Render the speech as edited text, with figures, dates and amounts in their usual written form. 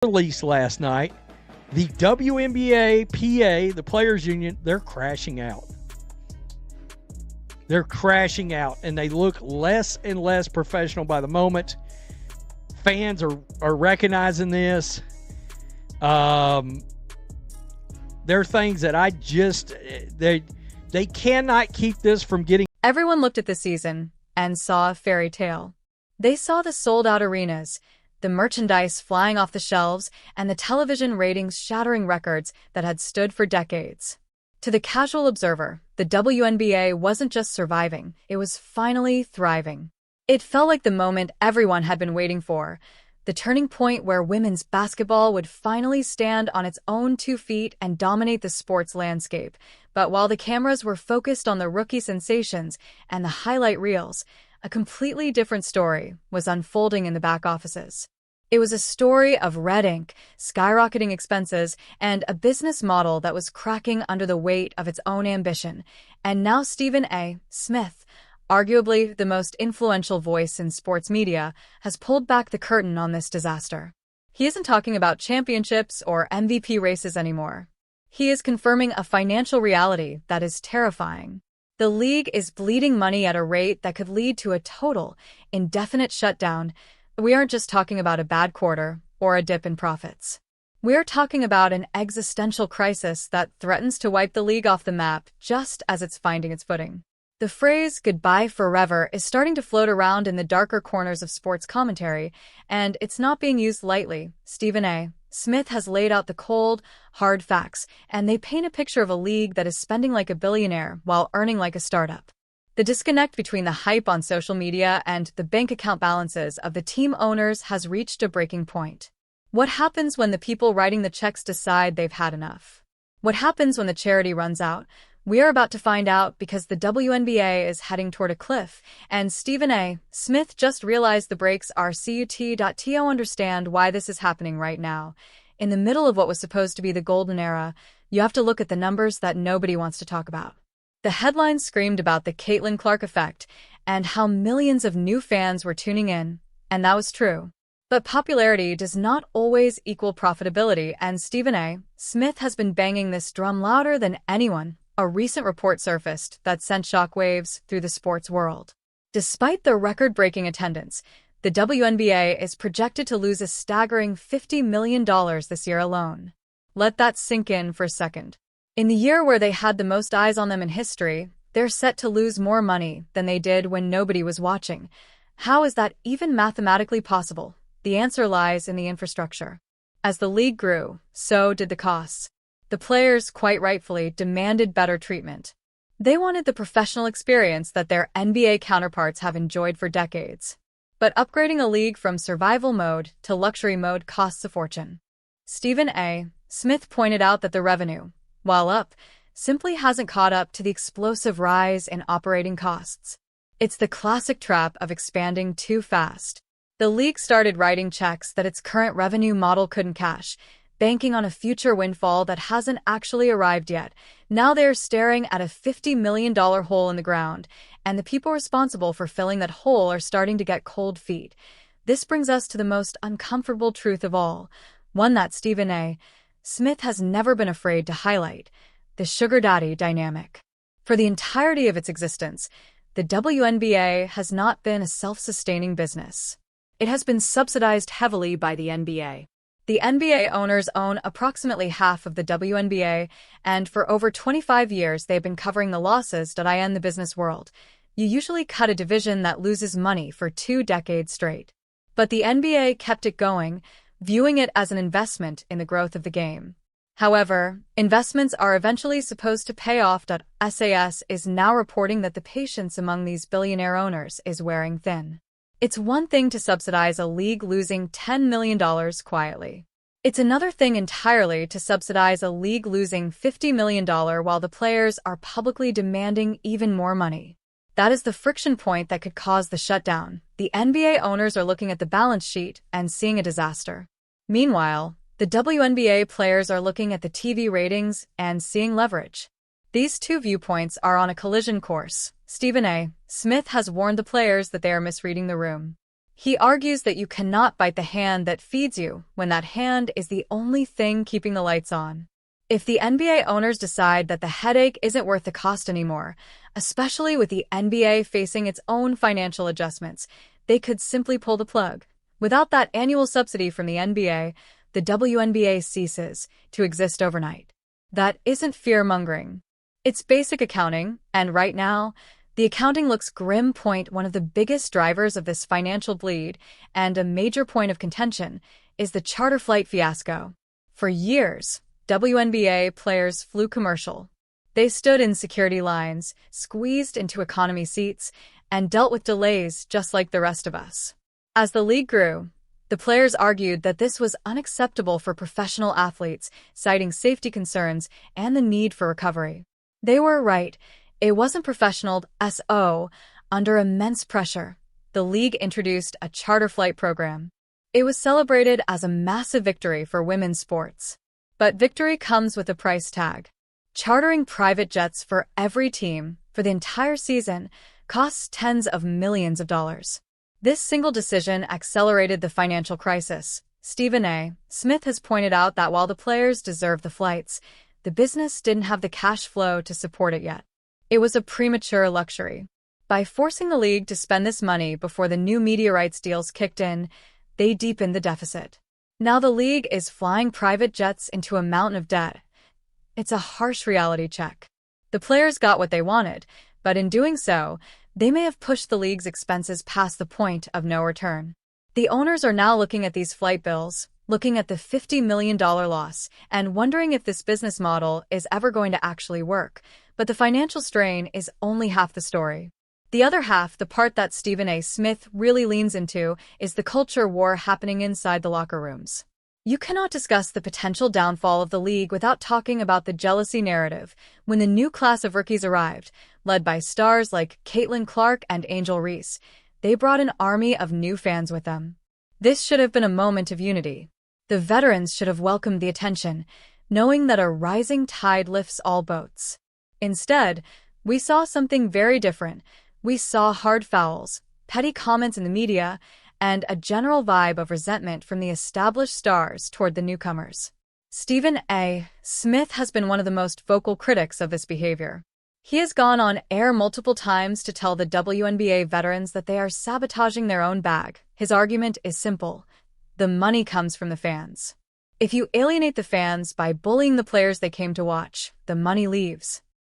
Release last night, the WNBA PA, the Players Union, they're crashing out. They're crashing out, and they look less and less professional by the moment. Fans are recognizing this. There are things that they cannot keep this from getting. Everyone looked at the season and saw a fairy tale. They saw the sold-out arenas, the merchandise flying off the shelves, and the television ratings shattering records that had stood for decades. To the casual observer, the WNBA wasn't just surviving, it was finally thriving. It felt like the moment everyone had been waiting for, the turning point where women's basketball would finally stand on its own 2 feet and dominate the sports landscape. But while the cameras were focused on the rookie sensations and the highlight reels, a completely different story was unfolding in the back offices. It was a story of red ink, skyrocketing expenses, and a business model that was cracking under the weight of its own ambition. And now Stephen A. Smith, arguably the most influential voice in sports media, has pulled back the curtain on this disaster. He isn't talking about championships or MVP races anymore. He is confirming a financial reality that is terrifying. The league is bleeding money at a rate that could lead to a total, indefinite shutdown. We aren't just talking about a bad quarter or a dip in profits. We're talking about an existential crisis that threatens to wipe the league off the map just as it's finding its footing. The phrase "goodbye forever" is starting to float around in the darker corners of sports commentary, and it's not being used lightly. Stephen A. Smith has laid out the cold, hard facts, and they paint a picture of a league that is spending like a billionaire while earning like a startup. The disconnect between the hype on social media and the bank account balances of the team owners has reached a breaking point. What happens when the people writing the checks decide they've had enough? What happens when the charity runs out? We are about to find out, because the WNBA is heading toward a cliff, and Stephen A. Smith just realized the brakes are cut. Understand why this is happening right now. In the middle of what was supposed to be the golden era, you have to look at the numbers that nobody wants to talk about. The headlines screamed about the Caitlin Clark effect and how millions of new fans were tuning in, and that was true. But popularity does not always equal profitability, and Stephen A. Smith has been banging this drum louder than anyone. A recent report surfaced that sent shockwaves through the sports world. Despite the record-breaking attendance, the WNBA is projected to lose a staggering $50 million this year alone. Let that sink in for a second. In the year where they had the most eyes on them in history, they're set to lose more money than they did when nobody was watching. How is that even mathematically possible? The answer lies in the infrastructure. As the league grew, so did the costs. The players, quite rightfully, demanded better treatment. They wanted the professional experience that their NBA counterparts have enjoyed for decades. But upgrading a league from survival mode to luxury mode costs a fortune. Stephen A. Smith pointed out that the revenue, while up, simply hasn't caught up to the explosive rise in operating costs. It's the classic trap of expanding too fast. The league started writing checks that its current revenue model couldn't cash, banking on a future windfall that hasn't actually arrived yet. Now they're staring at a $50 million hole in the ground, and the people responsible for filling that hole are starting to get cold feet. This brings us to the most uncomfortable truth of all, one that Stephen A. Smith has never been afraid to highlight: the sugar daddy dynamic. For the entirety of its existence, the WNBA has not been a self-sustaining business. It has been subsidized heavily by the NBA. The NBA owners own approximately half of the WNBA, and for over 25 years they've been covering the losses in the business world. You usually cut a division that loses money for 2 decades straight. But the NBA kept it going, viewing it as an investment in the growth of the game. However, investments are eventually supposed to pay off. SAS is now reporting that the patience among these billionaire owners is wearing thin. It's one thing to subsidize a league losing $10 million quietly. It's another thing entirely to subsidize a league losing $50 million while the players are publicly demanding even more money. That is the friction point that could cause the shutdown. The NBA owners are looking at the balance sheet and seeing a disaster. Meanwhile, the WNBA players are looking at the TV ratings and seeing leverage. These two viewpoints are on a collision course. Stephen A. Smith has warned the players that they are misreading the room. He argues that you cannot bite the hand that feeds you when that hand is the only thing keeping the lights on. If the NBA owners decide that the headache isn't worth the cost anymore, especially with the NBA facing its own financial adjustments, they could simply pull the plug. Without that annual subsidy from the NBA, the WNBA ceases to exist overnight. That isn't fear-mongering. It's basic accounting, and right now, the accounting looks grim. One of the biggest drivers of this financial bleed, and a major point of contention, is the charter flight fiasco. For years, WNBA players flew commercial. They stood in security lines, squeezed into economy seats, and dealt with delays just like the rest of us. As the league grew, the players argued that this was unacceptable for professional athletes, citing safety concerns and the need for recovery. They were right. It wasn't professional. Under immense pressure, the league introduced a charter flight program. It was celebrated as a massive victory for women's sports. But victory comes with a price tag. Chartering private jets for every team for the entire season costs tens of millions of dollars. This single decision accelerated the financial crisis. Stephen A. Smith has pointed out that while the players deserve the flights, the business didn't have the cash flow to support it yet. It was a premature luxury. By forcing the league to spend this money before the new media rights deals kicked in, they deepened the deficit. Now the league is flying private jets into a mountain of debt. It's a harsh reality check. The players got what they wanted, but in doing so, they may have pushed the league's expenses past the point of no return. The owners are now looking at these flight bills, looking at the $50 million loss, and wondering if this business model is ever going to actually work. But the financial strain is only half the story. The other half, the part that Stephen A. Smith really leans into, is the culture war happening inside the locker rooms. You cannot discuss the potential downfall of the league without talking about the jealousy narrative. When the new class of rookies arrived, led by stars like Caitlin Clark and Angel Reese, they brought an army of new fans with them. This should have been a moment of unity. The veterans should have welcomed the attention, knowing that a rising tide lifts all boats. Instead, we saw something very different. We saw hard fouls, petty comments in the media, and a general vibe of resentment from the established stars toward the newcomers. Stephen A. Smith has been one of the most vocal critics of this behavior. He has gone on air multiple times to tell the WNBA veterans that they are sabotaging their own bag. His argument is simple. The money comes from the fans. If you alienate the fans by bullying the players they came to watch, the money leaves.